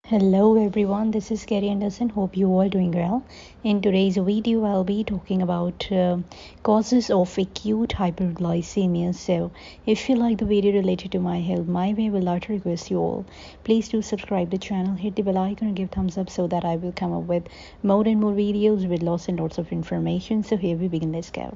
Hello everyone, this is Kerry Anderson. Hope you all doing well. In today's video, I'll be talking about causes of acute hyperglycemia. So, if you like the video related to my health, my way will like to request you all. Please do subscribe the channel, hit the bell icon, and give thumbs up so that I will come up with more and more videos with lots and lots of information. So here we begin. Let's go.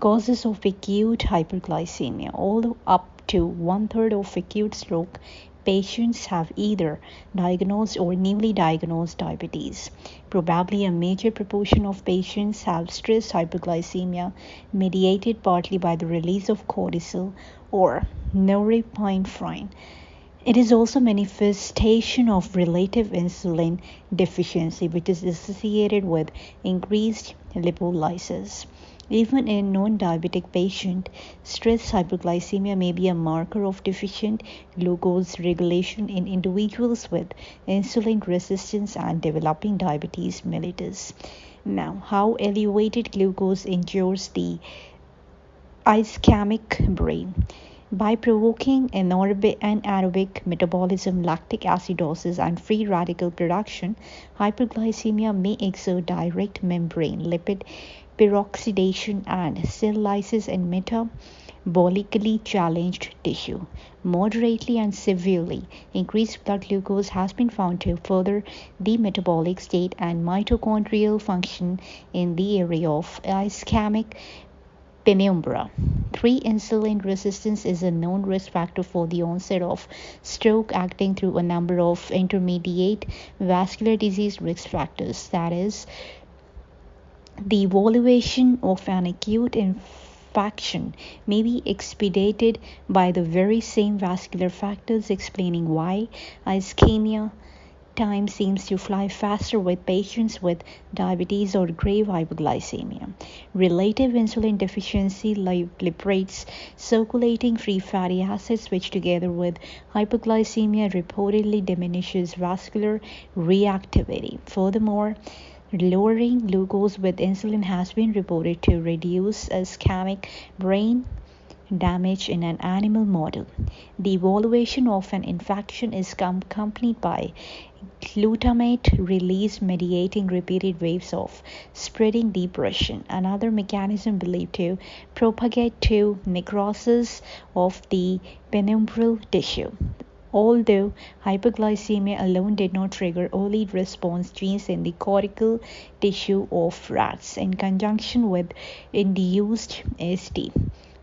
Causes of acute hyperglycemia. All up to 1/3 of acute stroke patients have either diagnosed or newly diagnosed diabetes. Probably a major proportion of patients have stress hyperglycemia mediated partly by the release of cortisol or norepinephrine. It is also manifestation of relative insulin deficiency, which is associated with increased lipolysis. Even in non-diabetic patient, stress hyperglycemia may be a marker of deficient glucose regulation in individuals with insulin resistance and developing diabetes mellitus. Now, how elevated glucose injures the ischemic brain? By provoking anaerobic metabolism, lactic acidosis, and free radical production, hyperglycemia may exert direct membrane lipid peroxidation and cell lysis in metabolically challenged tissue. Moderately and severely increased blood glucose has been found to further the metabolic state and mitochondrial function in the area of ischemic penumbra. 3. Insulin resistance is a known risk factor for the onset of stroke, acting through a number of intermediate vascular disease risk factors. That is, the evaluation of an acute infarction may be expedited by the very same vascular factors, explaining why ischemia time seems to fly faster with patients with diabetes or grave hypoglycemia. Relative insulin deficiency liberates circulating free fatty acids, which together with hypoglycemia reportedly diminishes vascular reactivity. Furthermore, lowering glucose with insulin has been reported to reduce ischemic brain damage in an animal model. The evaluation of an infarction is accompanied by glutamate release mediating repeated waves of spreading depression, another mechanism believed to propagate to necrosis of the penumbral tissue. Although hyperglycemia alone did not trigger early response genes in the cortical tissue of rats, in conjunction with induced AST,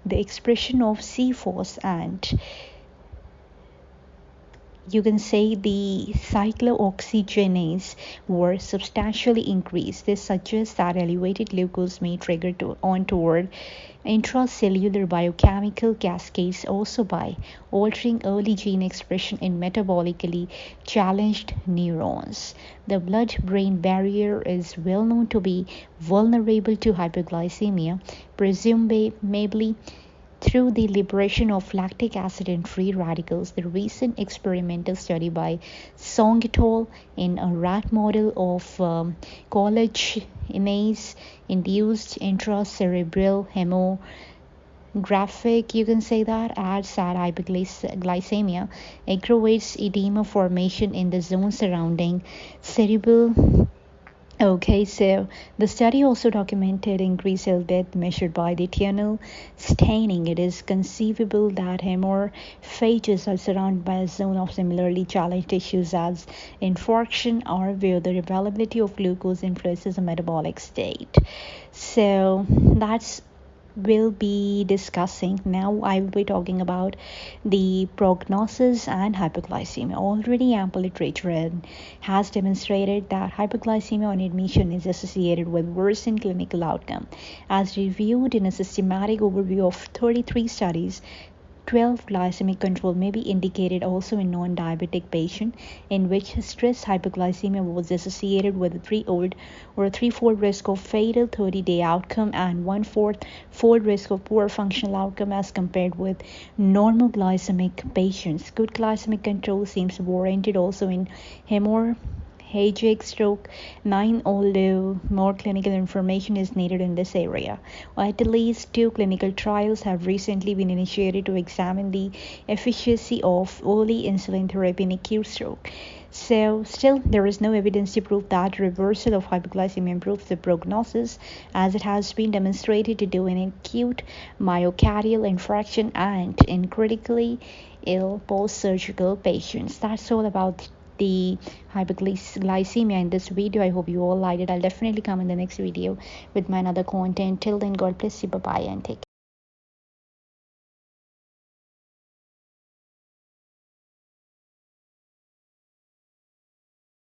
the expression of C-FOS and you can say the cyclooxygenase were substantially increased. This suggests that elevated glucose may trigger on toward intracellular biochemical cascades also by altering early gene expression in metabolically challenged neurons. The blood-brain barrier is well known to be vulnerable to hyperglycemia, presumably through the liberation of lactic acid and free radicals. The recent experimental study by Song et al. In a rat model of collagenase-induced intracerebral hemographic, you can say that, adds that hyperglycemia aggravates edema formation in the zone surrounding cerebral. Okay, so the study also documented increased cell death measured by the tunnel staining. It is conceivable that hemorrhages are surrounded by a zone of similarly challenged tissues as infarction or where the availability of glucose influences the metabolic state. So that's will be discussing. Now I will be talking about the prognosis and hyperglycemia. Already ample literature has demonstrated that hyperglycemia on admission is associated with worsened clinical outcome. As reviewed in a systematic overview of 33 studies, 12 glycemic control may be indicated also in non-diabetic patients in which stress hyperglycemia was associated with a threefold risk of fatal 30-day outcome and one-fold risk of poor functional outcome as compared with normal glycemic patients. Good glycemic control seems warranted also in Hijack stroke 9, although more clinical information is needed in this area. At least 2 clinical trials have recently been initiated to examine the efficacy of early insulin therapy in acute stroke. So, still, there is no evidence to prove that reversal of hyperglycemia improves the prognosis, as it has been demonstrated to do in acute myocardial infarction and in critically ill post-surgical patients. That's all about the hyperglycemia in this video. I hope you all liked it. I'll definitely come in the next video with my another content. Till then, God bless you. Bye bye and take care.